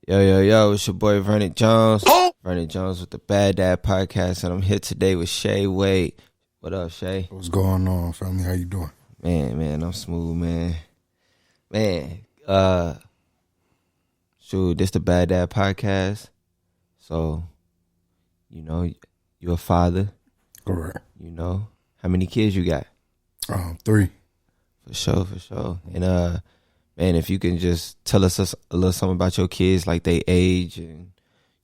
Yo, it's your boy Vernon Jones. Vernon Jones with the Bad Dad Podcast, and I'm here today with Shae. Wade. What up, Shae? What's going on, family? How you doing? Man, I'm smooth, man. This the Bad Dad Podcast. So, you're a father. Correct. How many kids you got? 3. For sure. And man, if you can just tell us a little something about your kids, like they age and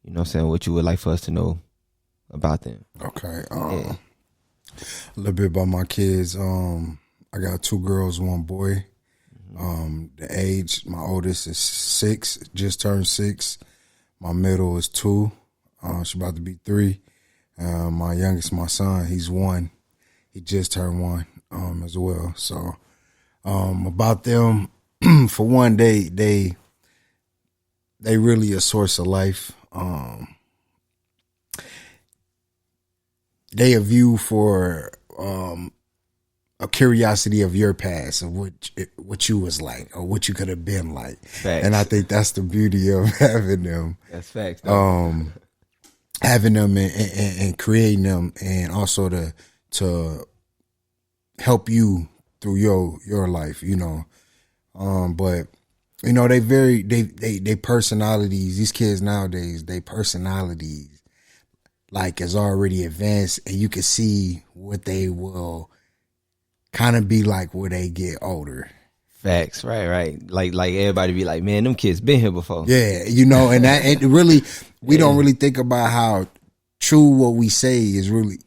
what you would like for us to know about them. Okay. A little bit about my kids. I got 2 girls, 1 boy. The age, my oldest is 6, just turned 6. My middle is 2. She's about to be 3. My youngest, my son, he's 1. He just turned 1 as well. So about them, for one, they really a source of life. They a view for a curiosity of your past, of what you was like or what you could have been like. Facts. And I think that's the beauty of having them. That's facts. Having them and creating them, and also to help you through your life, but they personalities, these kids nowadays, they personalities like is already advanced, and you can see what they will kind of be like when they get older. Facts, right. Like everybody be like, man, them kids been here before. Yeah, and that and really we don't really think about how true what we say is really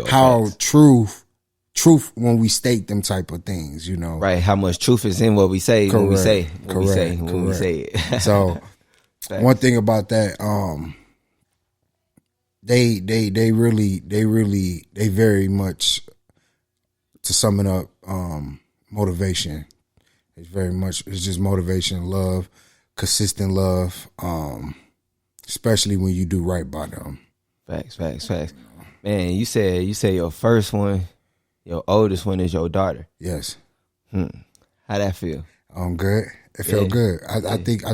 how truth when we state them type of things, Right, how much truth is in what we say. Correct. When we say it. So one thing about that, they very much, to sum it up, motivation. It's just motivation, love, consistent love, especially when you do right by them. Facts. Man, you say your first one, your oldest one is your daughter. Yes. How that feel? Good. It felt good. I think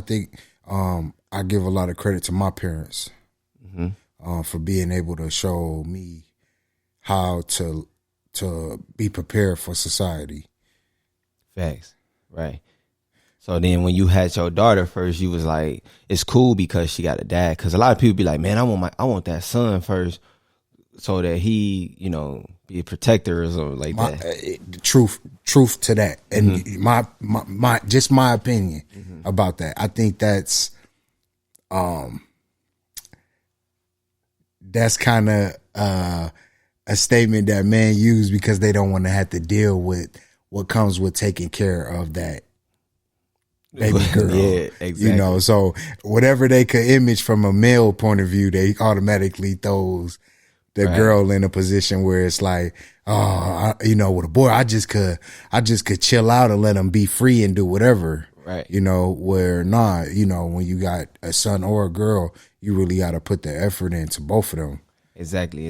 I give a lot of credit to my parents for being able to show me how to be prepared for society. Facts. Right. So then when you had your daughter first, you was like, it's cool because she got a dad. Because a lot of people be like, man, I want that son first so that he, be a protector or something like that. Truth to that. And my just my opinion about that. I think that's kind of a statement that men use because they don't want to have to deal with what comes with taking care of that baby girl. Yeah, exactly. So whatever they could image from a male point of view, they automatically throws the girl in a position where it's like, with a boy, I just could chill out and let him be free and do whatever. Right. Where not, when you got a son or a girl, you really got to put the effort into both of them. Exactly.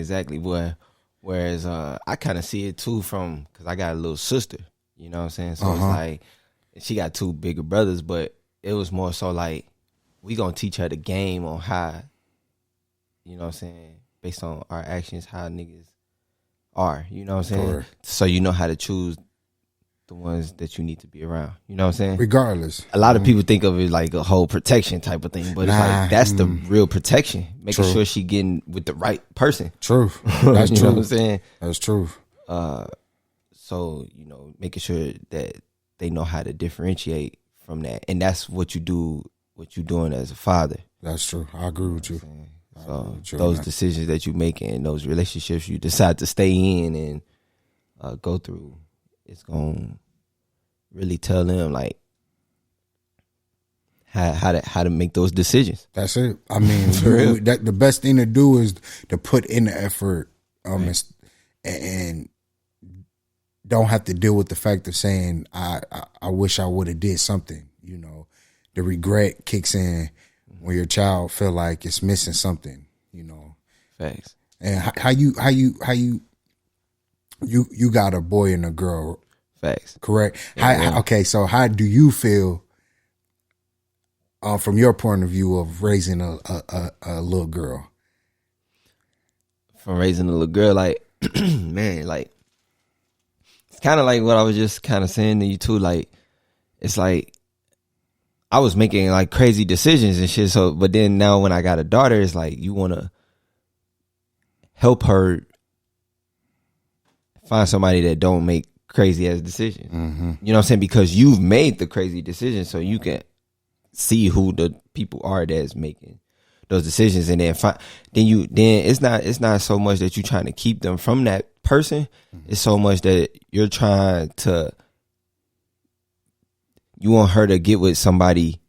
Whereas I kind of see it too because I got a little sister, you know what I'm saying? So it's like, she got 2 bigger brothers, but it was more so like, we gonna teach her the game on how, you know what I'm saying, based on our actions, how niggas are, you know what I'm saying? Correct. So you know how to choose the ones that you need to be around, you know what I'm saying? Regardless. A lot of people think of it like a whole protection type of thing, but it's like, that's the real protection, making sure she getting with the right person. Truth. That's you true. know what I'm saying? That's truth. So, making sure that they know how to differentiate from that. And that's what you doing as a father. That's true. I agree with you. So those decisions that you make and those relationships you decide to stay in and go through, it's going to really tell them like how to make those decisions. That's it. I mean, the best thing to do is to put in the effort and don't have to deal with the fact of saying, I wish I would have did something. The regret kicks in when your child feel like it's missing something, Facts. And how you got a boy and a girl. Facts. Correct. Yeah. Okay, so how do you feel from your point of view of raising a little girl? From raising a little girl, like, man, like, it's kind of like what I was just kind of saying to you too. Like, it's like I was making like crazy decisions and shit. So, but then now when I got a daughter, it's like you want to help her find somebody that don't make crazy ass decisions. Mm-hmm. You know what I'm saying? Because you've made the crazy decision, so you can see who the people are that's making those decisions, and then then it's not so much that you're trying to keep them from that person. Mm-hmm. It's so much that you want her to get with somebody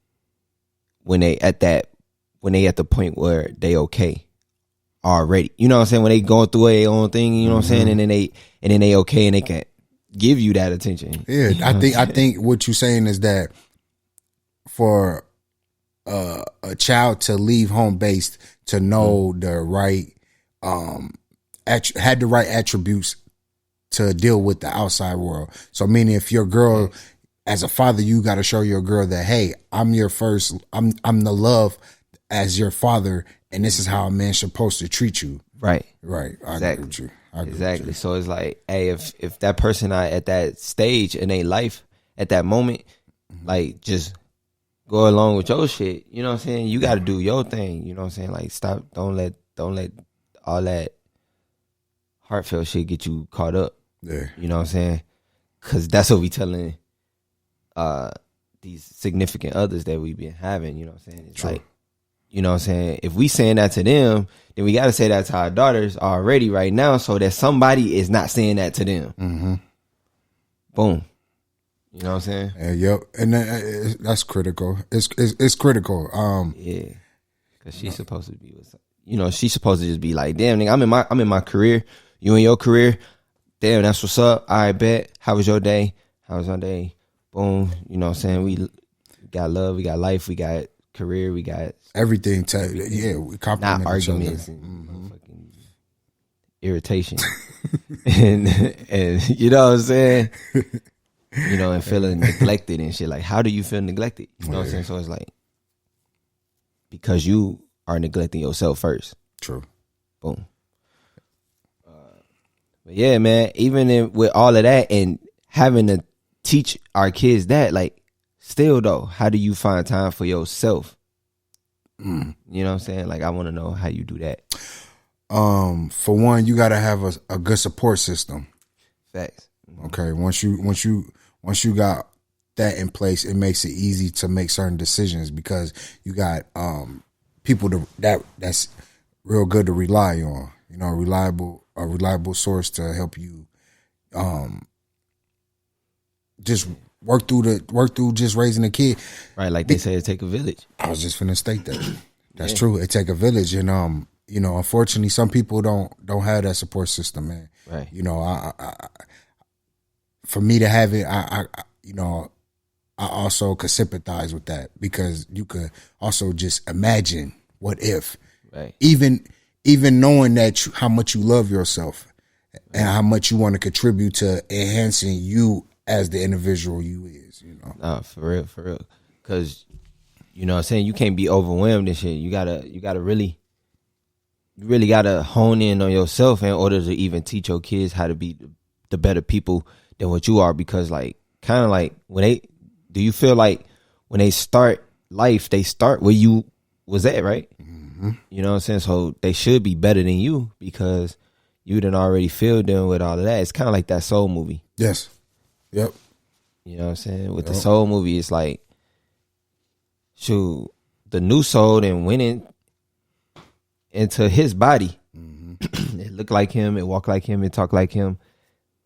when they at the point where they okay already. You know what I'm saying? When they going through their own thing, you know what I'm saying, and then they okay and they can give you that attention. Yeah, you know I think what you're saying is that for a child to leave home based, to know the right had the right attributes to deal with the outside world. So meaning if your girl, as a father, you got to show your girl that, hey, I'm your first, I'm the love as your father, and this is how a man's supposed to treat you. Right. I agree with you. Exactly. So it's like, hey, if that person at that stage in their life at that moment, like, just go along with your shit. You know what I'm saying? You got to do your thing. You know what I'm saying? Like, stop. Don't let all that heartfelt shit get you caught up. Yeah. You know what I'm saying? Because that's what we telling these significant others that we been having. You know what I'm saying? It's like, you know what I'm saying? If we saying that to them, then we got to say that to our daughters already right now, so that somebody is not saying that to them. Mm-hmm. Boom. You know what I'm saying? Yep. And that's critical. It's critical. Yeah. Because she's supposed to be with, she's supposed to just be like, damn, nigga, I'm in my career. You in your career. Damn, that's what's up. All right, bet. How was your day? How was your day? Boom. You know what I'm saying? We got love. We got life. We got career. We got everything. We compliment not arguments each other. and fucking irritation. and you know what I'm saying? And feeling neglected and shit. Like, how do you feel neglected? You know what I'm saying? So it's like, because you are neglecting yourself first. True. Boom. But yeah, man, even with all of that and having to teach our kids that, like, still though, how do you find time for yourself? You know what I'm saying? Like, I want to know how you do that. For one, you got to have a good support system. Facts. Okay. Once you got that in place, it makes it easy to make certain decisions because you got people that's real good to rely on. A reliable source to help you just work through just raising a kid. Right, like they say, it take a village. I was just finna state that. That's true. It take a village, and unfortunately, some people don't have that support system, man. Right. I for me to have it, I also could sympathize with that because you could also just imagine what if, right? Even knowing that how much you love yourself and how much you want to contribute to enhancing you as the individual you is, Nah, for real. Because, you know what I'm saying, you can't be overwhelmed and shit. You gotta really gotta hone in on yourself in order to even teach your kids how to be the better people than what you are. Because, like, kind of like do you feel like when they start life, they start where you was at, right? Mm-hmm. You know what I'm saying? So they should be better than you because you done already filled them with all of that. It's kind of like that Soul movie. Yes. Yep. You know what I'm saying? With the Soul movie, it's like, shoot, the new soul then went into his body. Mm-hmm. It looked like him, it walked like him, it talked like him.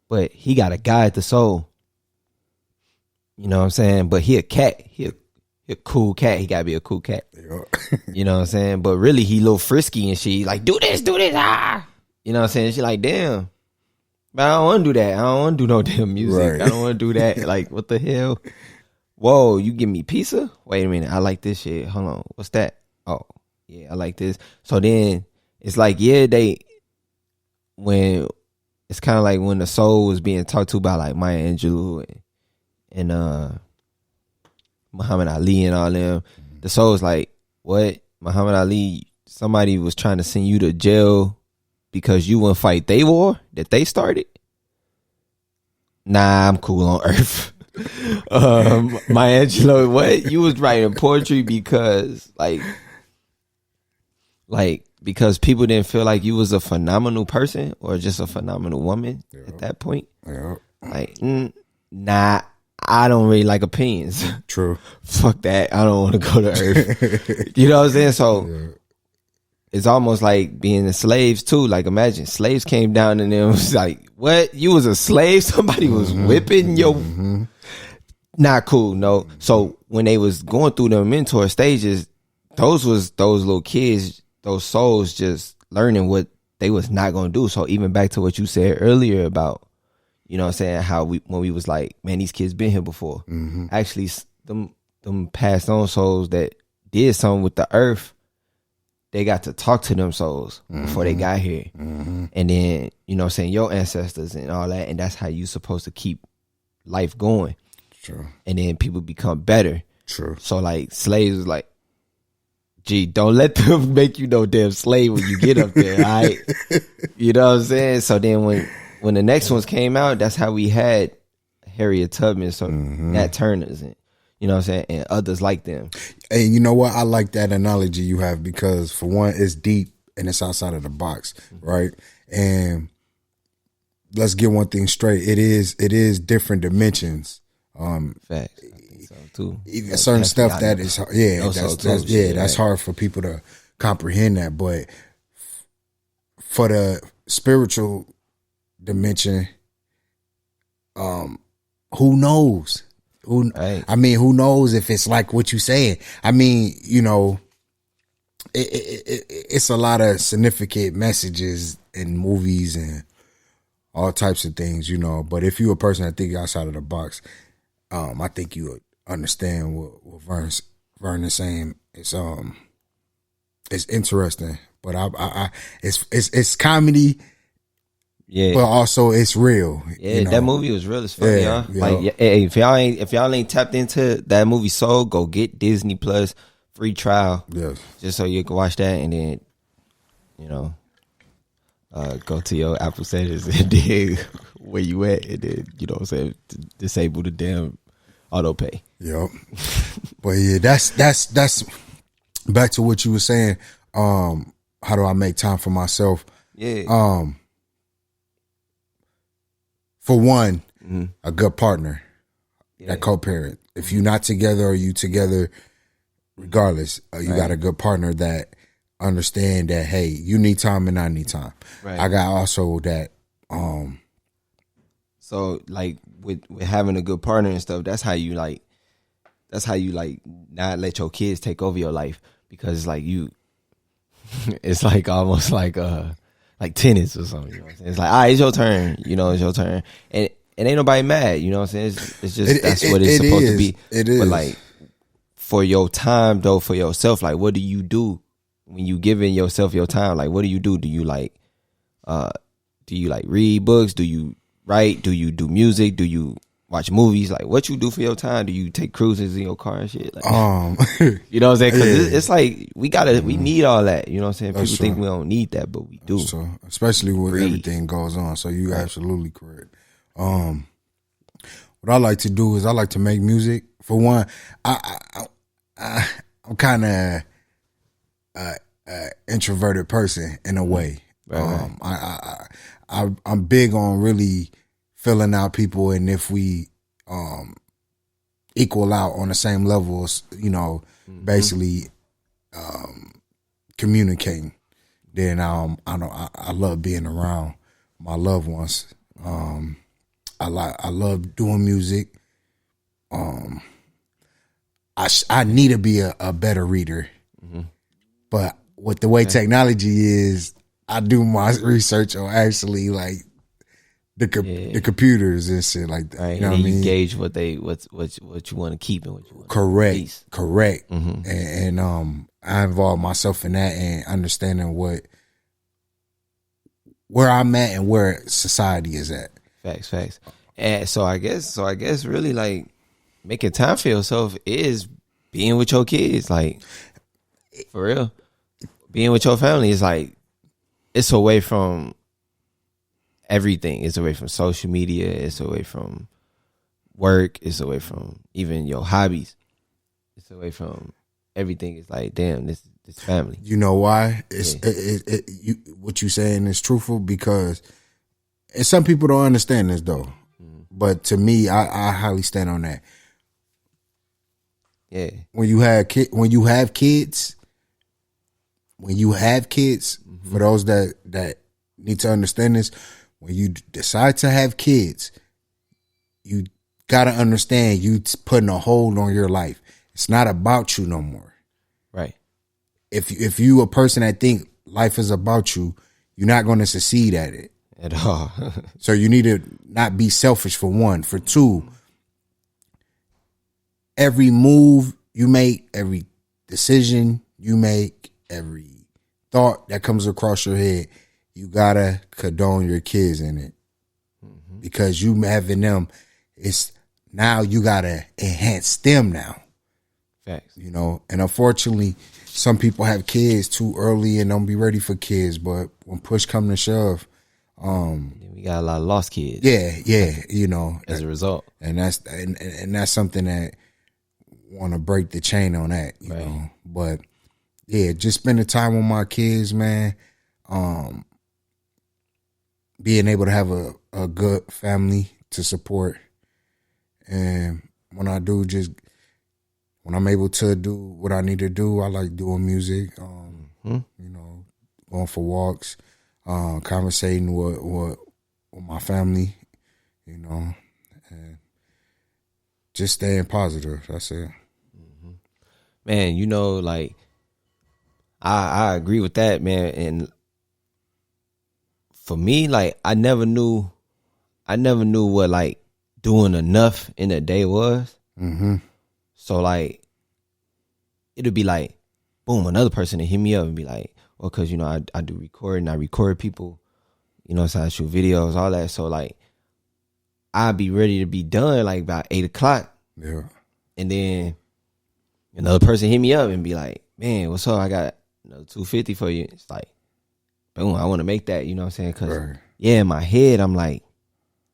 But he got to guide the soul. You know what I'm saying? But he a cat. He a cool cat. He got to be a cool cat. Yep. You know what I'm saying? But really, he a little frisky and shit. Like, do this, ah. You know what I'm saying? She like, damn. But I don't want to do that. I don't want to do no damn music. Right. I don't want to do that. Like, what the hell? Whoa, you give me pizza? Wait a minute. I like this shit. Hold on. What's that? Oh, yeah, I like this. So then it's like, yeah, when it's kind of like when the soul was being talked to by like Maya Angelou and Muhammad Ali and all them, the soul's like, what? Muhammad Ali, somebody was trying to send you to jail because you wouldn't fight they war that they started? Nah, I'm cool on Earth. Maya Angelou, what? You was writing poetry because because people didn't feel like you was a phenomenal person or just a phenomenal woman at that point? Like, nah, I don't really like opinions. True. Fuck that. I don't want to go to Earth. You know what I'm saying? So it's almost like being the slaves too. Like, imagine slaves came down and it was like, what? You was a slave? Somebody was whipping your... Not cool, no. So when they was going through the mentor stages, those little kids, those souls just learning what they was not going to do. So even back to what you said earlier about, you know what I'm saying, how when we was like, man, these kids been here before. Actually, them passed on souls that did something with the earth, they got to talk to them souls before they got here. And then, you know what I'm saying, your ancestors and all that, and that's how you supposed to keep life going. True. And then people become better. True. So like slaves was like, gee, don't let them make you no damn slave when you get up there, all right? You know what I'm saying? So then when the next ones came out, that's how we had Harriet Tubman, so Nat Turner's, and you know what I'm saying, and others like them. And you know what? I like that analogy you have because for one, it's deep and it's outside of the box, right? And let's get one thing straight. It is different dimensions. Facts. I think so too. Even certain stuff that is that's hard for people to comprehend that, but for the spiritual dimension, who knows? I mean, who knows if it's like what you saying? I mean, you know, it's a lot of significant messages in movies and all types of things, you know. But if you're a person that think outside of the box, I think you would understand what Vernon's saying. It's interesting, but it's comedy. Yeah, but also it's real. Yeah, you know? That movie was real as fuck, y'all. Like, hey, if y'all ain't tapped into that movie Soul, go get Disney Plus free trial. Yes, just so you can watch that, and then you know, go to your Apple settings and then where you at, and then you know what I'm saying, disable the damn auto pay. Yep. But yeah, that's back to what you were saying. How do I make time for myself? Yeah. For one, a good partner, that co-parent. If you're not together or you together, regardless, you got a good partner that understand that, hey, you need time and I need time. Right. I got also that. So like with having a good partner and stuff, that's how you like not let your kids take over your life, because it's like it's like almost like tennis or something. You know what I'm saying? It's like, all right, it's your turn. You know, it's your turn, and ain't nobody mad. You know what I'm saying? It's just that's what it's supposed to be. It is. But like for your time though, for yourself, like what do you do when you giving yourself your time? Like what do you do? Do you like read books? Do you write? Do you do music? Do you watch movies? Like what you do for your time? Do you take cruises in your car and shit? Like, you know what I'm saying? Because it's like we need all that. You know what I'm saying? People think we don't need that, but we do. So, especially when everything goes on. So you're absolutely correct. What I like to do is I like to make music. For one, I'm kind of introverted person in a way. Right. I'm big on really filling out people, and if we equal out on the same levels, you know, basically communicating, then I love being around my loved ones. I love doing music. I need to be a better reader, but with the way technology is, I do my research on actually like the computers and shit like that. Right. You know and what I mean? You gauge what you want to keep and what you want to release. Correct. And I involve myself in that and understanding where I'm at and where society is at. Facts. And so I guess really like making time for yourself is being with your kids, like for real, being with your family is like it's away from everything. It's away from social media. It's away from work. It's away from even your hobbies. It's away from everything. It's like, damn, this family. You know why? It's what you saying is truthful because, and some people don't understand this though. But to me, I highly stand on that. Yeah. When you have kids, for those that need to understand this, when you decide to have kids, you gotta understand you putting a hold on your life. It's not about you no more. Right. If you a person that think life is about you, you're not going to succeed at it at all. So you need to not be selfish, for one. For two, every move you make, every decision you make, every thought that comes across your head, you gotta condone your kids in it. Because you having them, it's now you gotta enhance them now. Facts. You know, and unfortunately, some people have kids too early and don't be ready for kids. But when push come to shove, we got a lot of lost kids. Yeah, you know, as a result, and that's something that want to break the chain on that, you know. But yeah, just spending time with my kids, man. Being able to have a good family to support, and when I'm able to do what I need to do, I like doing music. You know, going for walks, conversating with my family, you know, and just staying positive. That's it. Man, you know, like I agree with that, man. And for me, like I never knew what like doing enough in a day was. So like it'll be like, boom, another person to hit me up and be like, well, cause you know I do recording, I record people, you know, so I shoot videos, all that. So like I'll be ready to be done like about 8:00. Yeah. And then another person hit me up and be like, man, what's up? I got another $250 for you. It's like, boom, I want to make that, you know what I'm saying? Cause yeah, in my head, I'm like,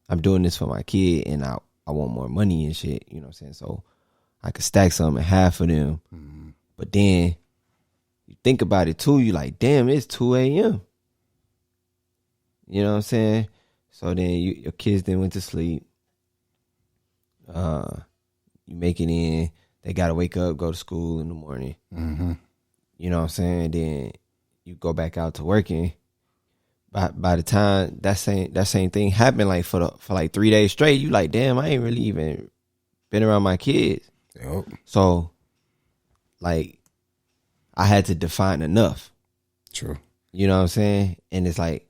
I'm doing this for my kid and I want more money and shit, you know what I'm saying? So I could stack some and half of them. But then you think about it too, you like, damn, it's 2 a.m. You know what I'm saying? So then your kids then went to sleep. You make it in, they gotta wake up, go to school in the morning. You know what I'm saying? Then you go back out to working. By the time that same thing happened, like for like 3 days straight, you like, damn, I ain't really even been around my kids. Yep. So like I had to define enough. True. You know what I'm saying? And it's like,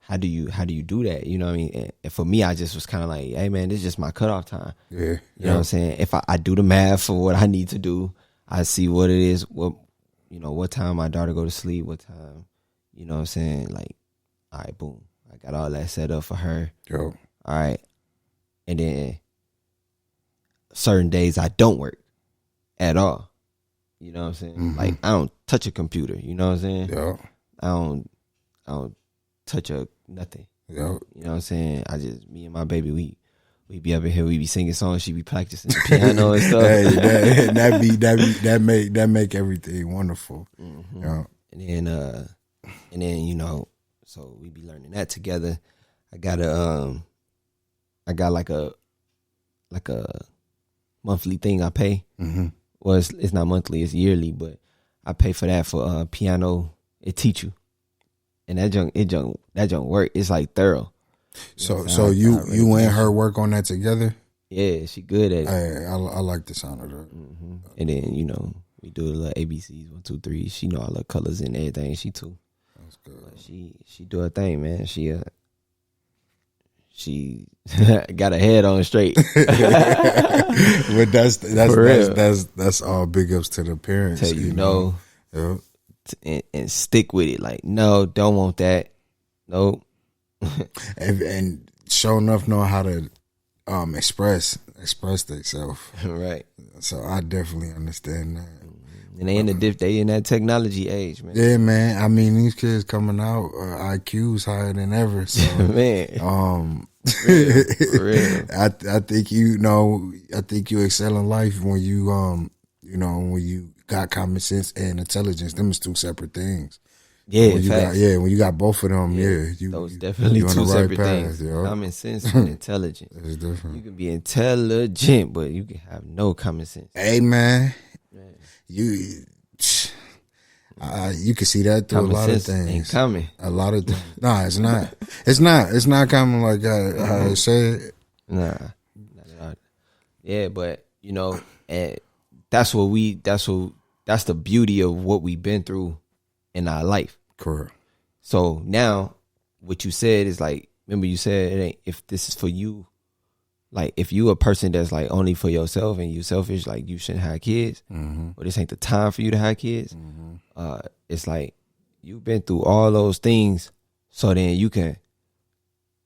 how do you do that? You know what I mean? And for me, I just was kind of like, hey man, this is just my cutoff time. Yeah. You know what I'm saying? If I do the math for what I need to do, I see what it is, what time my daughter go to sleep, what time, you know what I'm saying? Like, all right, boom. I got all that set up for her. Yep. All right. And then certain days I don't work at all. You know what I'm saying? Like I don't touch a computer, you know what I'm saying? Yep. I don't touch nothing. Yep. You know what I'm saying? Me and my baby, we be up in here, we be singing songs, she be practicing the piano and stuff. Hey, that make everything wonderful. Yeah. And then you know, so we be learning that together. I got like a monthly thing I pay. Well, it's not monthly, it's yearly, but I pay for that for piano. It teach you, and that junk work. It's like thorough. So you and her work on that together? Yeah, she good at it. I like the sound of that. And then you know we do the little ABCs 1, 2, 3. She know all the colors and everything. She too. That's good. But she do her thing, man. She got her head on straight. But that's all big ups to the parents. Tell you know. Yep. And stick with it. Like, no, don't want that. Nope. and sure enough know how to express express themselves. Right. So I definitely understand that. And they in that technology age, man. Yeah, man. I mean, these kids coming out, IQ's higher than ever. So, man, for real. I think I think you excel in life when you when you got common sense and intelligence. Them is two separate things. Yeah, when you got both of them, those definitely you two right separate path, things. Common sense and intelligence. It's different. You can be intelligent, but you can have no common sense. Hey, man. You can see that through common a lot of sense things. Ain't coming. A lot of things. Nah, it's not. It's not. It's not coming like how I said. Nah, not at all. Yeah, but and that's the beauty of what we've been through in our life. Correct. So now, what you said is like, remember you said it ain't, if this is for you, like if you a person that's like only for yourself and you selfish, like you shouldn't have kids, or this ain't the time for you to have kids. It's like you've been through all those things, so then you can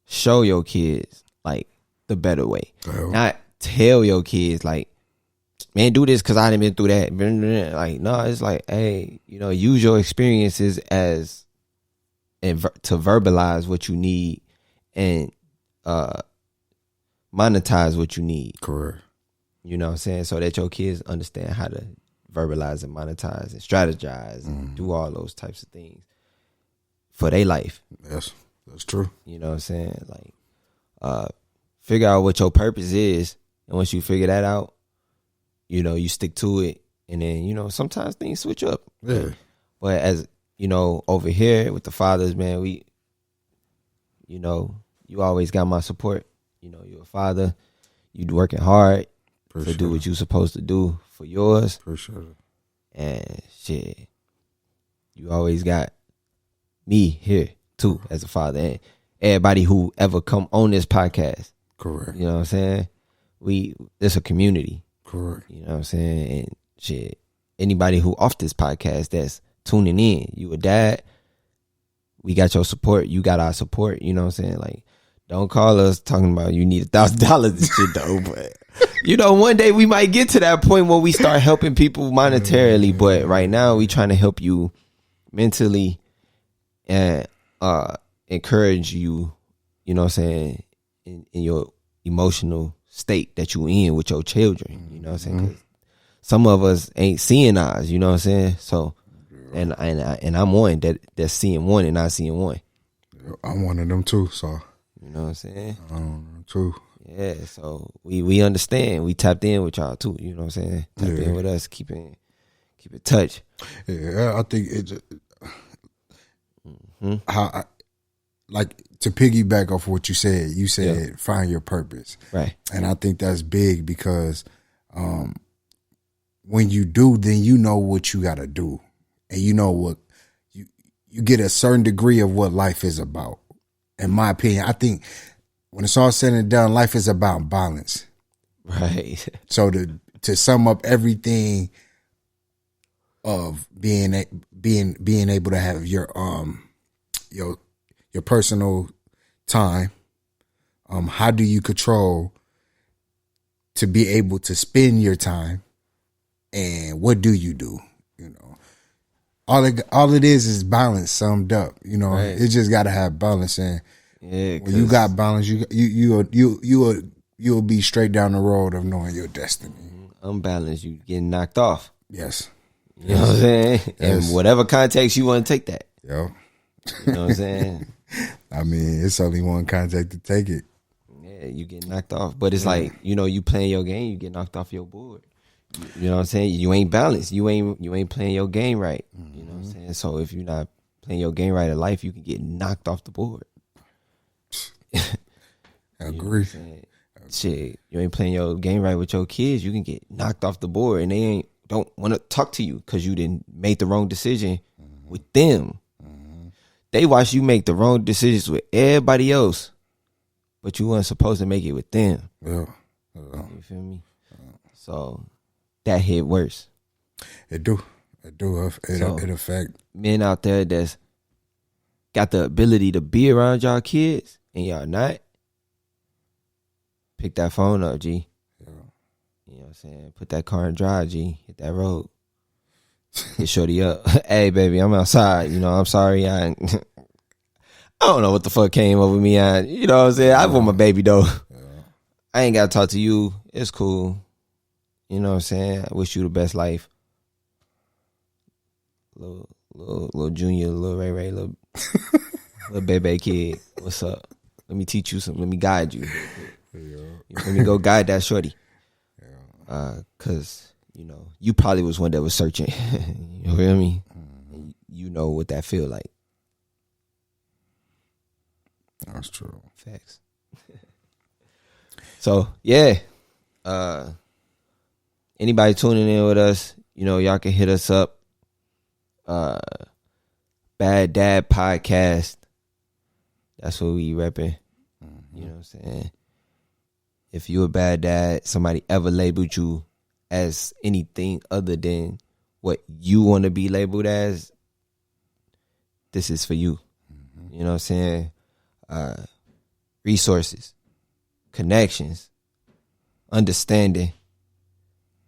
show your kids like the better way, not tell your kids like, man, do this because I done been through that. Like, no, it's like, hey, use your experiences as to verbalize what you need and monetize what you need. Correct. You know what I'm saying? So that your kids understand how to verbalize and monetize and strategize and do all those types of things for their life. Yes, that's true. You know what I'm saying? Like, figure out what your purpose is, and once you figure that out, you stick to it, and then sometimes things switch up. Yeah. But as over here with the fathers, man, you always got my support. You're a father. You working hard to do what you're supposed to do for yours. Appreciate it. And shit, you always got me here too as a father, and everybody who ever come on this podcast. Correct. You know what I'm saying? It's a community. Correct. You know what I'm saying? And shit, anybody who off this podcast that's tuning in, you a dad, we got your support. You got our support. You know what I'm saying? Like, don't call us talking about you need $1,000 and shit though. But one day we might get to that point where we start helping people monetarily. But right now we trying to help you mentally and encourage you. You know what I'm saying? In your emotional state that you in with your children. You know what I'm saying? 'Cause some of us ain't seeing ours. You know what I'm saying? So, and I'm one that's seeing one and not seeing one. I'm one of them too. So. You know what I'm saying? True. Yeah, so we understand. We tapped in with y'all too. You know what I'm saying? Tapped in with us, keep in touch. Yeah, I think it's how like to piggyback off what you said. You said find your purpose, right? And I think that's big because when you do, then you know what you got to do, and you know what you get a certain degree of what life is about. In my opinion, I think when it's all said and done, life is about balance. Right. So to sum up everything of being able to have your personal time, how do you control to be able to spend your time, and what do you do? All it is balance summed up. Right. It just got to have balance, and when you got balance, you'll be straight down the road of knowing your destiny. Unbalanced, you getting knocked off. Yes, you know what I'm saying. Yes. In whatever context you want to take that. Yo, you know what I'm saying. I mean, it's only one context to take it. Yeah, you get knocked off, but it's like you playing your game, you get knocked off your board. You know what I'm saying? You ain't balanced. You ain't playing your game right. You know what I'm saying? So if you're not playing your game right in life, you can get knocked off the board. I agree. Shit, you ain't playing your game right with your kids, you can get knocked off the board, and they don't want to talk to you because you didn't make the wrong decision with them. They watch you make the wrong decisions with everybody else, but you weren't supposed to make it with them. Yeah. You feel me? So that hit worse. It do. It affect men out there that's got the ability to be around y'all kids and y'all not. Pick that phone up, G. Yeah. You know what I'm saying? Put that car in drive, G. Hit that road. Hit shorty up. Hey, baby, I'm outside. You know, I'm sorry. I don't know what the fuck came over me. You know what I'm saying? I want my baby, though. Yeah. I ain't got to talk to you. It's cool. You know what I'm saying? I wish you the best life. Little Junior, little Ray, little baby kid. What's up? Let me teach you something. Let me guide you. Let me go guide that shorty. Cause you know you probably was one that was searching. You know what I mean? Mm-hmm. You know what that feel like. That's true. Facts. So yeah, anybody tuning in with us, you know, y'all can hit us up. Bad Dad Podcast. That's what we repping. Mm-hmm. You know what I'm saying? If you a bad dad, somebody ever labeled you as anything other than what you want to be labeled as, this is for you. Mm-hmm. You know what I'm saying? Resources, connections, understanding.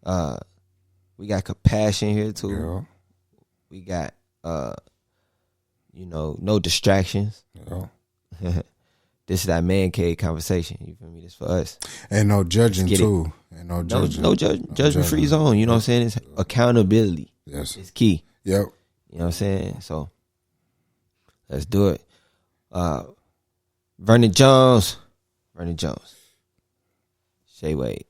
We got compassion here too. Yeah. We got no distractions. Yeah. This is that man cave conversation. You feel me? This for us. And no judging too. And no judging. No judgment free zone. You know what I'm saying? It's accountability. Yes. It's key. Yep. You know what I'm saying? So let's do it. Vernon Jones. Shae Wade.